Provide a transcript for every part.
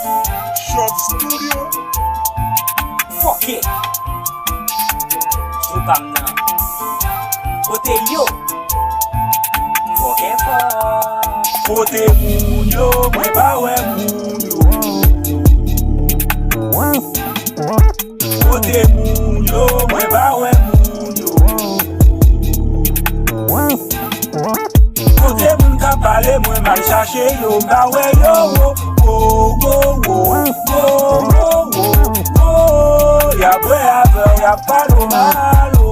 CHOV Studio. Fòkè. Joupam nan. Kote yo. Fòkè fòk. Kote moun yo, mwen ba wè moun yo. Kote moun yo, mwen ba wè moun yo. Kote moun ka pale, mwen mal chache yo. Ba wè yo, y'a bwe aveur, y'a palo malo.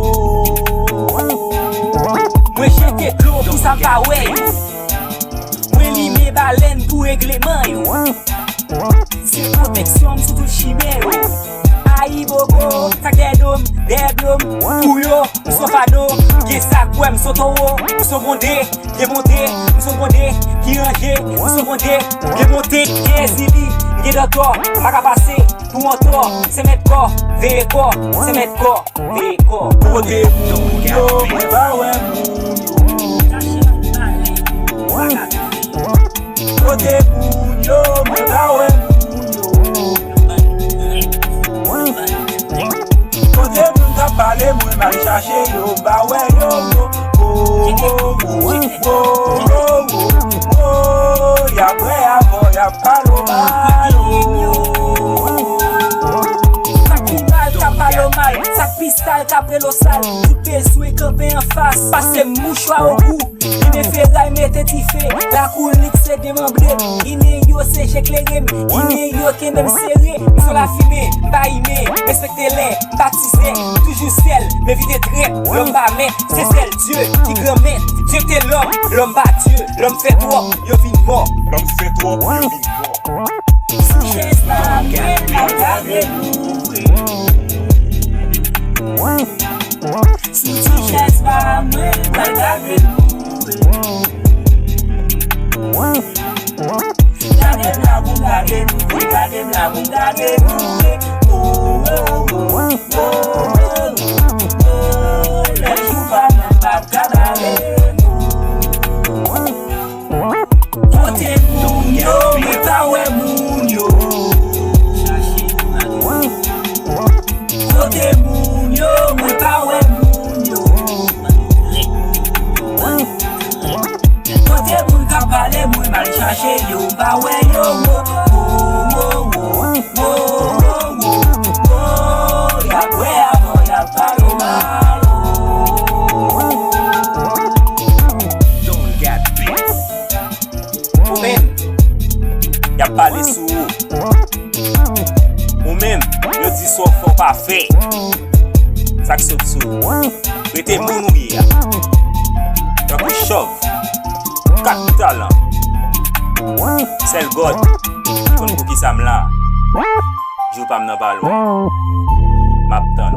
Mwen cheke klo pou sa pa wè yo. Mwen li me balen pou regleman yo. Se proteksyon sou tout chime yo. Ayi bobo, sak dedom, deblom. Pou yo, mson fado, ge sak wè mson towo. Mson bonde, ge monte, mson bonde, ki anje. Mson bonde, ge monte, ge zili. Ge doktor, maka pase, pou motor. Se met ko, veye ko, se met ko, veye ko. Kote moun yo, mwen ba wè moun yo. Kote moun yo, mwen ba wè moun yo. Kote moun ka pale, mwen mal chache yo. Ba wè yo, y'a bwe avon, y'a palo malo. Sak pistal kapre lo sal. Tout bezwe kampe en face. Pase mouchwa au cou. Ine fe ray mette ti fe. La koulik se demambre. Ine yo se jeklerem. Ine yo ke même serré. Sur la fumée, mba ime. Respecte les, baptisé. Toujours sel, mais vite drep. L'homme ba men, c'est celle Dieu qui grand met. Dieu t'es l'homme, l'homme bat Dieu. L'homme fait trop, yo vin mort. L'homme fait trop, yo vin mort. Sou ches pa mwen, la gade Si tu ches pa mwen, la gade Gade la moun gade nou, gade la moun gade nou. Le jou pa nan pap kadare nou. Kote moun yo, mwen ta we moun yo. Kote moun yo, mwen ta we moun yo. Kote moun ka pale, mwen mal chache yo. Ba we yo, y'a bwe avon, y'a palo malo. Don't get beat. Ou men, y'a pale sou. Ou men, yo di so fò pa fe. Sak sot sou. Rete moun ou ye. Takou CHOV. Kat talan. Sel God. Kon pou ki sam la. Joupam nan balwa. Map tan.